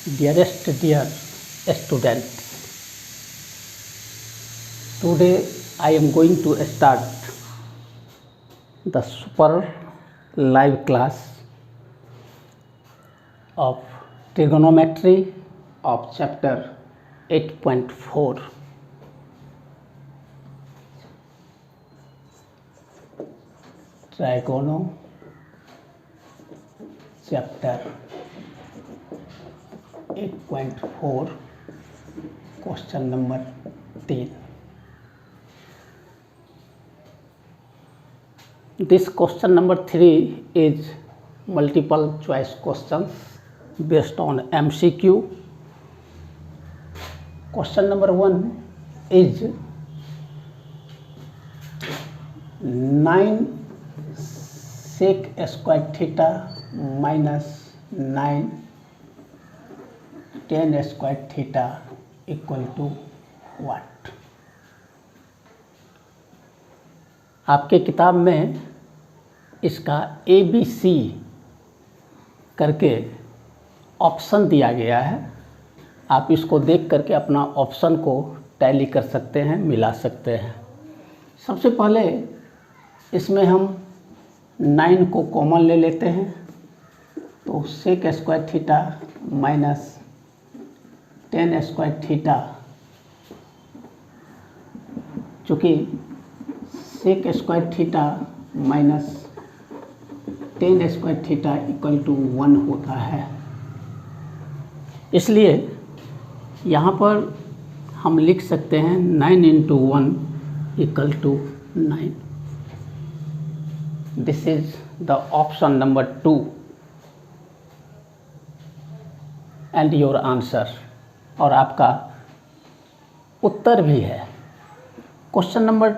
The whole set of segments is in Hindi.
Dearest dear students, today I am going to start the super live class of trigonometry of chapter 8.4. Trigono chapter 8.4 question number 3. This question number 3 is multiple choice questions based on MCQ. Question number 1 is 9 sec square theta minus 9 tan square theta equal to what? आपके किताब में इसका ABC करके ऑप्शन दिया गया है। आप इसको देख करके अपना ऑप्शन को टैली कर सकते हैं, मिला सकते हैं। सबसे पहले इसमें हम 9 को कॉमन ले लेते हैं, तो sec square theta minus tan square theta, चूँकि sec square theta minus tan square theta equal to 1 होता है, इसलिए यहाँ पर हम लिख सकते हैं 9 into 1 equal to 9। This is the option number 2 and your answer, और आपका उत्तर भी है। क्वेश्चन नंबर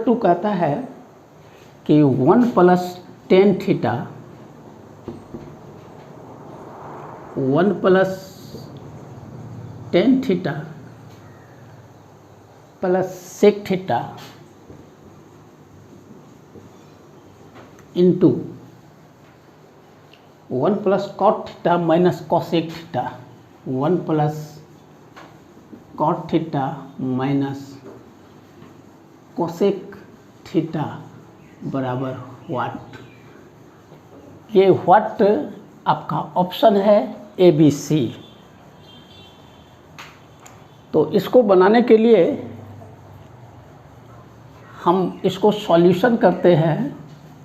2 कहता है कि 1 plus tan theta 1 plus tan theta plus sec theta into 1 plus cot theta minus cosec theta, 1 plus cot theta minus cosec theta बराबर व्हाट। ये व्हाट आपका ऑप्शन है ABC। तो इसको बनाने के लिए हम इसको सॉल्यूशन करते हैं।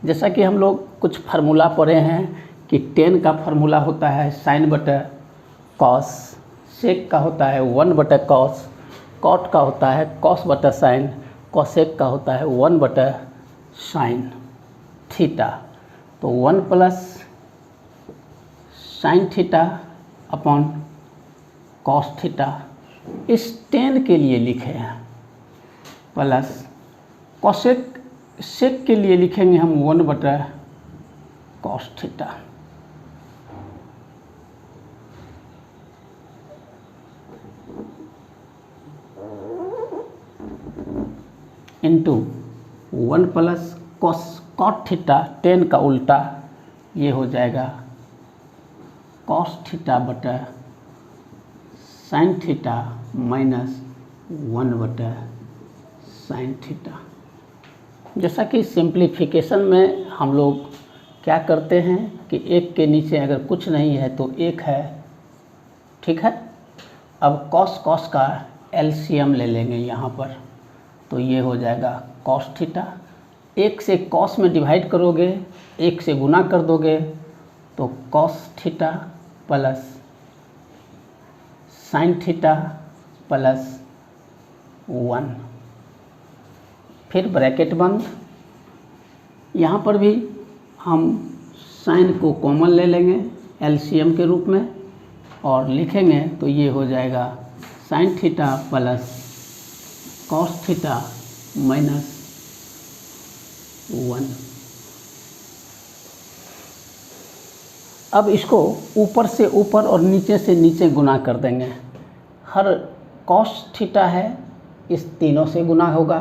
जैसा कि हम लोग कुछ फार्मूला पढ़े हैं कि tan का फार्मूला होता है साइन बटा कॉस, सेक का होता है 1 बटा कॉस, कॉट का होता है कॉस बटा साइन, कॉसेक का होता है 1 बटा साइन थीटा। तो 1 plus sine theta upon cos theta इस tan के लिए लिखे हैं, प्लस कॉसेक सेक के लिए लिखेंगे हम 1 बटा cos theta. Into 1 plus cot theta tan का उल्टा, ये हो जाएगा कॉस थीटा बटा साइन थीटा माइनस 1 बटा साइन थीटा। जैसा कि सिंप्लीफिकेशन में हम लोग क्या करते हैं कि एक के नीचे अगर कुछ नहीं है तो एक है, ठीक है। अब कॉस का LCM ले लेंगे यहाँ पर, तो ये हो जाएगा कॉस थीटा। 1 से कॉस में डिवाइड करोगे, 1 से गुना कर दोगे, तो cos theta plus sine theta plus 1, फिर ब्रैकेट बंद। यहाँ पर भी हम साइन को कॉमन ले लेंगे LCM के रूप में और लिखेंगे, तो ये हो जाएगा sign theta plus cos theta minus 1। अब इसको ऊपर से ऊपर और नीचे से नीचे गुना कर देंगे। हर कॉस थीटा है इस तीनों से गुना होगा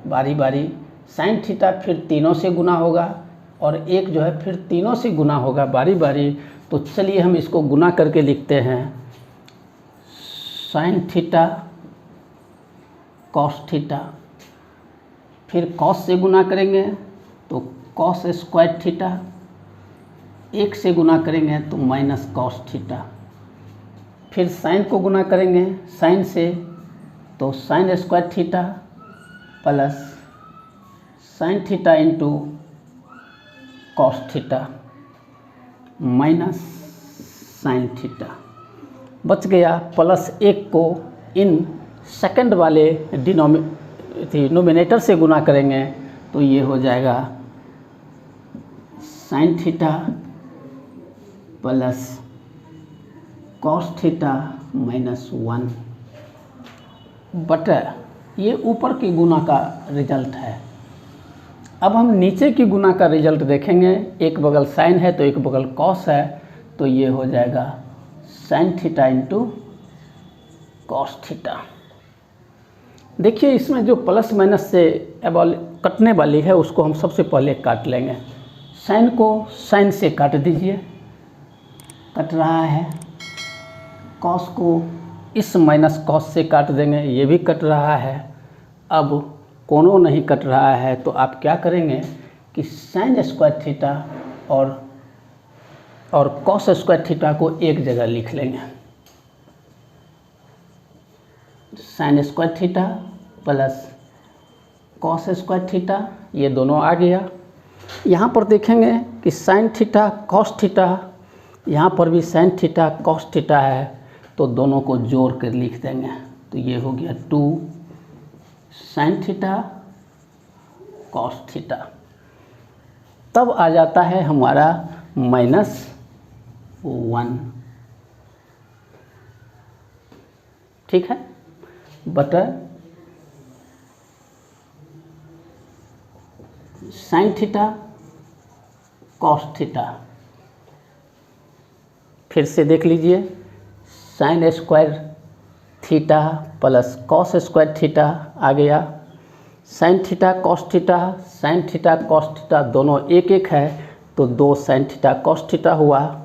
बारी बारी, साइन थीटा फिर तीनों से गुना होगा, और एक जो है फिर तीनों से गुना होगा बारी बारी। तो चलिए हम इसको गुना करके लिखते हैं, साइन थीटा कॉस थीटा, फिर कॉस से गुना करेंगे तो कॉस स्क्वायर थीटा, एक से गुना करेंगे तो माइनस कॉस थीटा, फिर साइन को गुना करेंगे साइन से तो sign square theta plus sine theta into cos theta minus sine theta, बच गया। प्लस एक को इन सेकंड वाले डिनोमिनेटर से गुना करेंगे तो ये हो जाएगा sign theta plus cos theta minus 1 बटा, ये ऊपर की गुना का रिजल्ट है। अब हम नीचे की गुना का रिजल्ट देखेंगे, एक बगल साइन है तो एक बगल कॉस है, तो ये हो जाएगा sine theta into cos theta. देखिए इसमें जो प्लस माइनस से कटने वाली है उसको हम सबसे पहले काट लेंगे। साइन को साइन से काट दीजिए, कट रहा है। कॉस को इस माइनस कॉस से काट देंगे, ये भी कट रहा है। अब कोनों नहीं कट रहा है तो आप क्या करेंगे कि साइन स्क्वायर थीटा और कॉस स्क्वायर थीटा को एक जगह लिख लेंगे। Sign square theta plus cos square theta, ये दोनों आ गया। यहाँ पर देखेंगे कि साइन थीटा कॉस थीटा, यहाँ पर भी साइन थीटा कॉस थीटा है, तो दोनों को जोड़ कर लिख देंगे। तो ये हो गया 2 साइन थीटा कॉस थीटा। तब आ जाता है हमारा -1, ठीक है, बटा साइन थीटा कॉस थीटा। फिर से देख लीजिए, sine square theta plus cos square theta आ गया। Sine theta cos theta, sine theta cos theta दोनों एक एक है तो 2 साइन थीटा कॉस थीटा हुआ।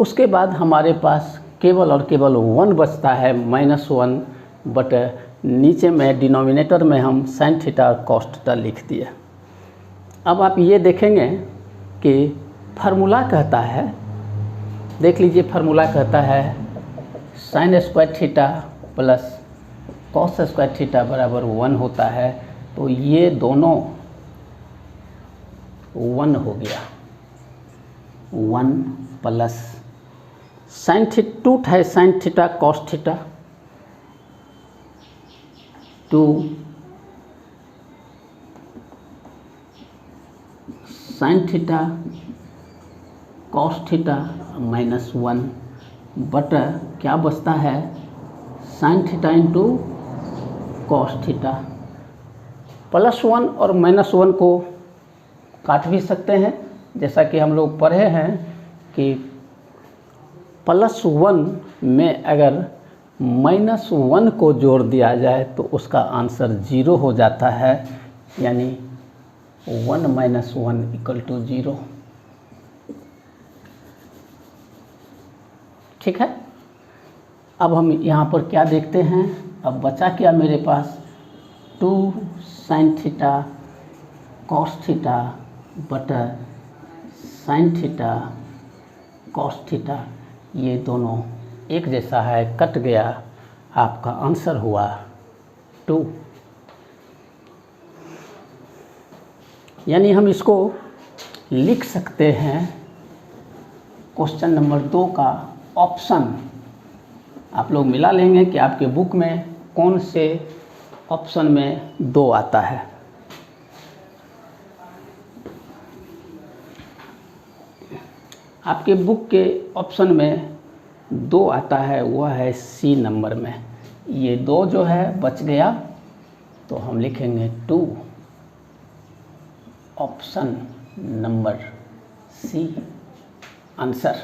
उसके बाद हमारे पास केवल और केवल 1 बचता है, -1 बट नीचे में डिनोमिनेटर में हम साइन थीटा और कॉस थीटा लिख दिए। अब आप ये देखेंगे कि फार्मूला कहता है, देख लीजिए फार्मूला कहता है sign square theta plus cos square theta बराबर 1 होता है। तो ये दोनों 1 हो गया, 1 प्लस साइन थीटा 2 है, sign theta cos theta 2 sign theta cos theta -1 बटा क्या बचता है sine theta into cos theta. +1 और -1 को काट भी सकते हैं, जैसा कि हम लोग पढ़े हैं कि +1 में अगर -1 को जोड़ दिया जाए तो उसका आंसर 0 हो जाता है, यानी 1 - 1 = 0। ठीक है, अब हम यहाँ पर क्या देखते हैं, अब बचा क्या मेरे पास 2 साइन थीटा कॉस थीटा बटा साइन थीटा कॉस थीटा, ये दोनों एक जैसा है, कट गया, आपका आंसर हुआ 2। यानी हम इसको लिख सकते हैं क्वेश्चन नंबर 2 का ऑप्शन। आप लोग मिला लेंगे कि आपके बुक में कौन से ऑप्शन में 2 आता है। आपके बुक के ऑप्शन में 2 आता है, वह है सी नंबर में। ये 2 जो है बच गया, तो हम लिखेंगे 2 ऑप्शन नंबर सी आंसर।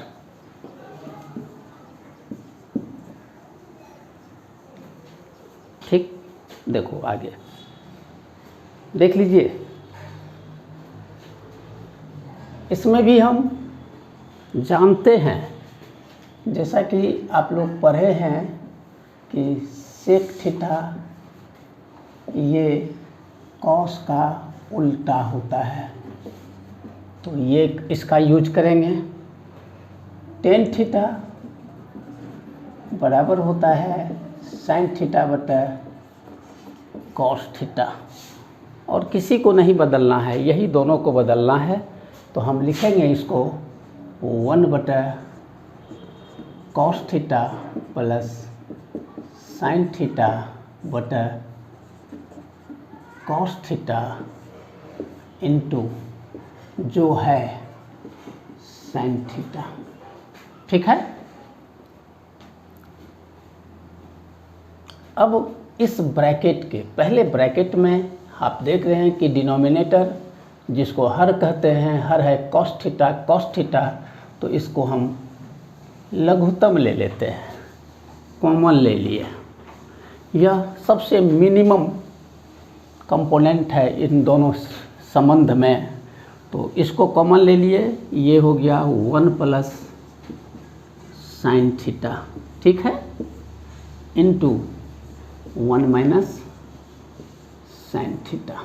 ठीक, देखो आगे देख लीजिए, इसमें भी हम जानते हैं, जैसा कि आप लोग पढ़े हैं कि सेक थीटा ये कॉस का उल्टा होता है, तो ये इसका यूज करेंगे। टेन थीटा बराबर होता है साइन थीटा बटा कॉस थीटा, और किसी को नहीं बदलना है, यही दोनों को बदलना है। तो हम लिखेंगे इसको 1 बटा cos theta plus sine theta बटा कॉस थीटा इंटू जो है साइन थीटा। ठीक है। अब इस ब्रैकेट के पहले ब्रैकेट में आप देख रहे हैं कि डिनोमिनेटर जिसको हर कहते हैं, हर है कॉस थीटा, तो इसको हम लघुत्तम ले लेते हैं, कॉमन ले लिए। यह सबसे मिनिमम कंपोनेंट है इन दोनों संबंध में, तो इसको कॉमन ले लिए। ये हो गया 1 प्लस साइन थीटा, ठीक है, इंटू 1 माइनस साइन थीटा।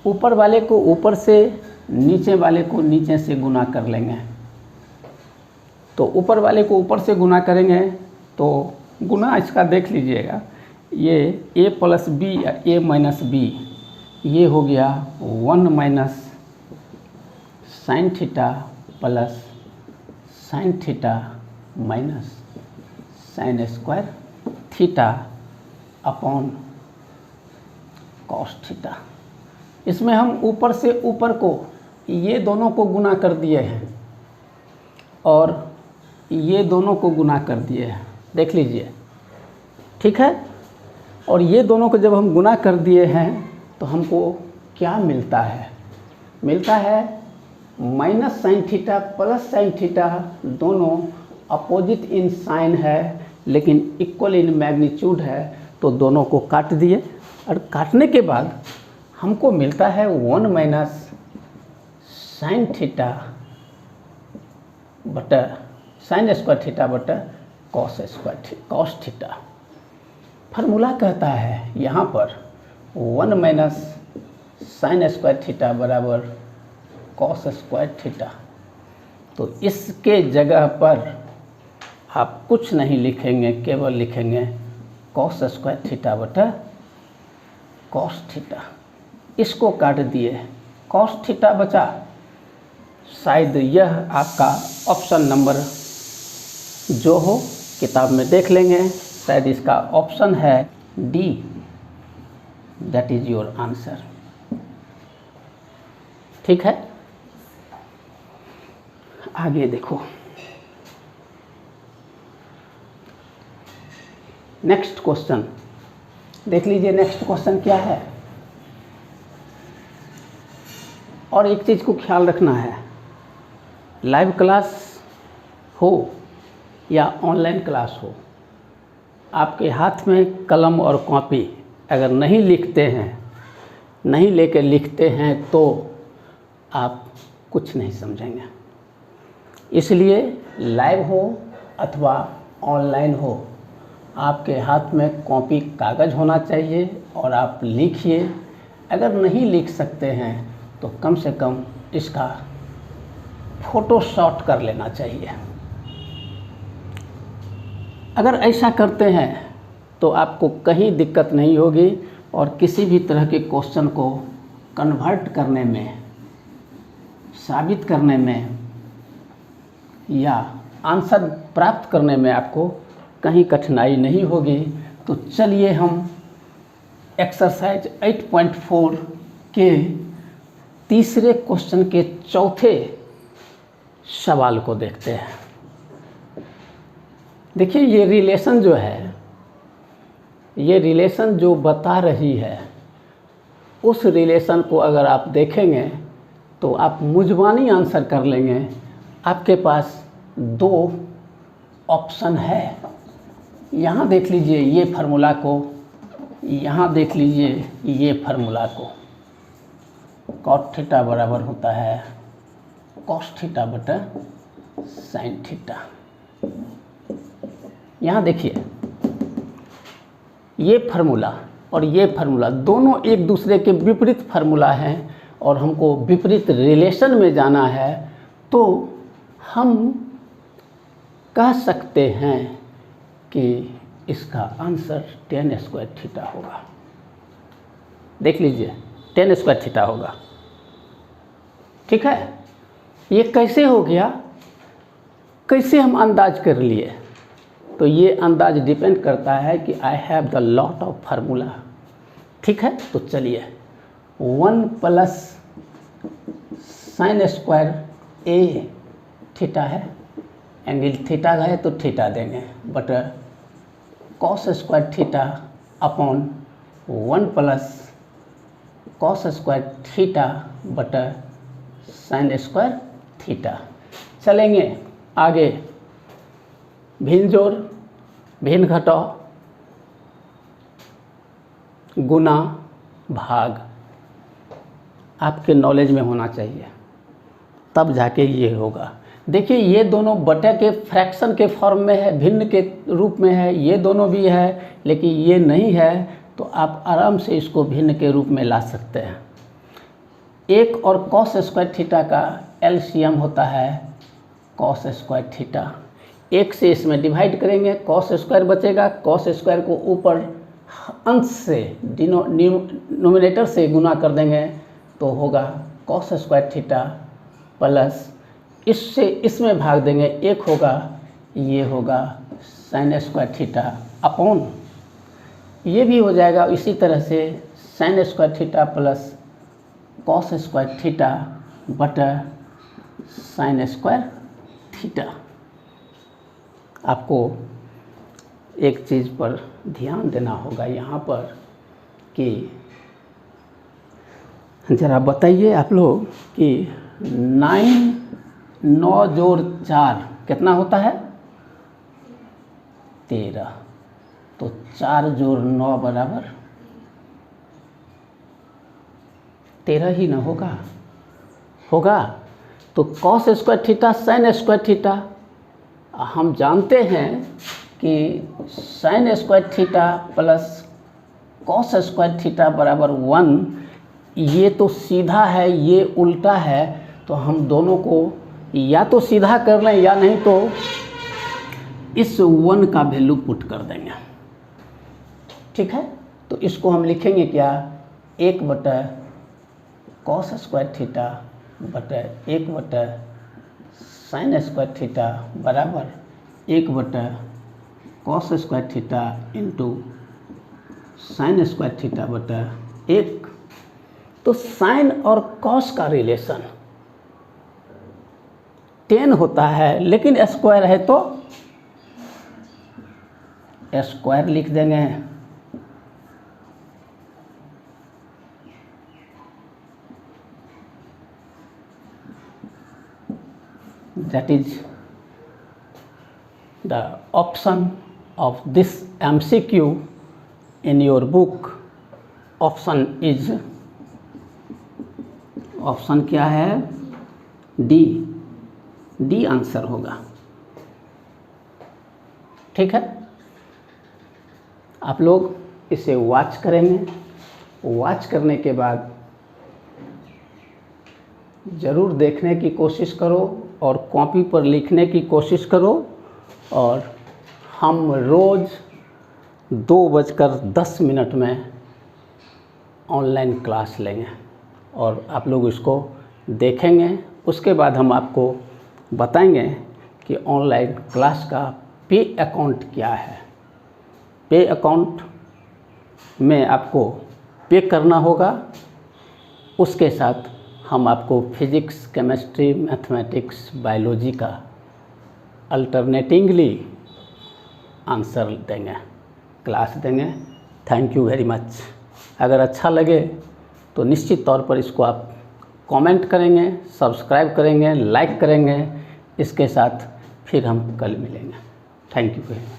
ऊपर वाले को ऊपर से, नीचे वाले को नीचे से गुना कर लेंगे। तो ऊपर वाले को ऊपर से गुना करेंगे तो गुना इसका देख लीजिएगा, ये a plus b a minus b, ये हो गया 1 minus sine theta plus sine theta minus sine square theta upon cos theta. इसमें हम ऊपर से ऊपर को ये दोनों को गुना कर दिए हैं और ये दोनों को गुना कर दिए हैं, देख लीजिए, ठीक है। और ये दोनों को जब हम गुना कर दिए हैं तो हमको क्या मिलता है? मिलता है minus sine theta plus sine theta, दोनों अपोजिट इन साइन है लेकिन इक्वल इन मैग्नीट्यूड है, तो दोनों को काट दिए और काटने के बाद हमको मिलता है 1 माइनस साइन थीटा बटा साइन स्क्वायर थीटा बटा कॉस थीटा। फार्मूला कहता है यहाँ पर 1 माइनस साइन स्क्वायर थीटा बराबर कॉस स्क्वायर थीटा। तो इसके जगह पर आप कुछ नहीं लिखेंगे, केवल लिखेंगे कॉस स्क्वायर थीटा बटा कॉस थीटा। इसको काट दिए, कॉस थीटा बचा। शायद यह आपका ऑप्शन नंबर जो हो किताब में देख लेंगे, शायद इसका ऑप्शन है D, that is your answer. ठीक है, आगे देखो। नेक्स्ट क्वेश्चन देख लीजिए, नेक्स्ट क्वेश्चन क्या है। और एक चीज़ को ख्याल रखना है, लाइव क्लास हो या ऑनलाइन क्लास हो, आपके हाथ में कलम और कॉपी अगर नहीं लिखते हैं, नहीं लेकर लिखते हैं तो आप कुछ नहीं समझेंगे। इसलिए लाइव हो अथवा ऑनलाइन हो, आपके हाथ में कॉपी कागज़ होना चाहिए और आप लिखिए। अगर नहीं लिख सकते हैं तो कम से कम इसका फ़ोटोशॉट कर लेना चाहिए। अगर ऐसा करते हैं तो आपको कहीं दिक्कत नहीं होगी और किसी भी तरह के क्वेश्चन को कन्वर्ट करने में, साबित करने में या आंसर प्राप्त करने में आपको कहीं कठिनाई नहीं होगी। तो चलिए हम एक्सरसाइज 8.4 के तीसरे क्वेश्चन के चौथे सवाल को देखते हैं। देखिए, ये रिलेशन जो है, ये रिलेशन जो बता रही है, उस रिलेशन को अगर आप देखेंगे तो आप मुजबानी आंसर कर लेंगे। आपके पास 2 ऑप्शन है। यहाँ देख लीजिए ये फार्मूला को, यहाँ देख लीजिए ये फार्मूला को। कॉट थीटा बराबर होता है कॉस थीटा बटा साइन थीटा। यहाँ देखिए ये फार्मूला और ये फार्मूला दोनों एक दूसरे के विपरीत फार्मूला हैं और हमको विपरीत रिलेशन में जाना है, तो हम कह सकते हैं कि इसका आंसर tan स्क्वायर थीटा होगा। देख लीजिए tan स्क्वायर थीटा होगा। ठीक है, ये कैसे हो गया, कैसे हम अंदाज कर लिए? तो ये अंदाज डिपेंड करता है कि I have the lot of formula. ठीक है, तो चलिए 1 प्लस साइन स्क्वायर ए थीटा है, एंगल थीटा है तो थीटा देंगे, but cos square theta upon 1 plus cos square theta बटा साइन स्क्वायर थीटा। चलेंगे आगे, भिन्न जोड़ भिन्न घटाओ गुना भाग आपके नॉलेज में होना चाहिए, तब जाके ये होगा। देखिए ये दोनों बटे के फ्रैक्शन के फॉर्म में है, भिन्न के रूप में है, ये दोनों भी है, लेकिन ये नहीं है, तो आप आराम से इसको भिन्न के रूप में ला सकते हैं। एक और कॉस स्क्वायर थीटा का एलसीएम होता है कॉस स्क्वायर थीटा। एक से इसमें डिवाइड करेंगे, कॉस स्क्वायर बचेगा, कॉस स्क्वायर को ऊपर अंश से नोमिनेटर से गुना कर देंगे तो होगा कॉस स्क्वायर थीटा प्लस इससे इसमें भाग देंगे, एक होगा, ये होगा साइन स्क्वायर थीटा अपॉन ये भी हो जाएगा। इसी तरह से sign square theta plus cos square theta बटा साइन स्क्वायर थीटा। आपको एक चीज़ पर ध्यान देना होगा यहाँ पर कि ज़रा बताइए आप लोग कि 9 जोड़ 4 कितना होता है? 13। तो 4 जोड़ 9 बराबर 13 ही ना होगा। तो cos square theta sine square theta, हम जानते हैं कि sign square theta plus cos square theta बराबर 1, ये तो सीधा है, ये उल्टा है, तो हम दोनों को या तो सीधा कर लें या नहीं तो इस 1 का वैल्यू पुट कर देंगे। ठीक है, तो इसको हम लिखेंगे क्या, 1 बटा कॉस स्क्वायर थीटा बटा 1 बटा साइन स्क्वायर थीटा बराबर 1 बटा cos square theta into sine square theta बटा 1। तो साइन और कॉस का रिलेशन 10 होता है, लेकिन स्क्वायर है तो स्क्वायर लिख देंगे। That is the option of this MCQ in your book. Option is, option क्या है? डी आंसर होगा। ठीक है, आप लोग इसे वॉच करेंगे, वॉच करने के बाद ज़रूर देखने की कोशिश करो और कॉपी पर लिखने की कोशिश करो। और हम रोज़ 2:10 में ऑनलाइन क्लास लेंगे और आप लोग इसको देखेंगे। उसके बाद हम आपको बताएंगे कि ऑनलाइन क्लास का पे अकाउंट क्या है। पे अकाउंट में आपको पे करना होगा, उसके साथ हम आपको फिजिक्स, केमिस्ट्री, मैथमेटिक्स, बायोलॉजी का अल्टरनेटिंगली आंसर देंगे, क्लास देंगे। Thank you very much. अगर अच्छा लगे तो निश्चित तौर पर इसको आप कमेंट करेंगे, सब्सक्राइब करेंगे, लाइक करेंगे। इसके साथ फिर हम कल मिलेंगे। Thank you very much.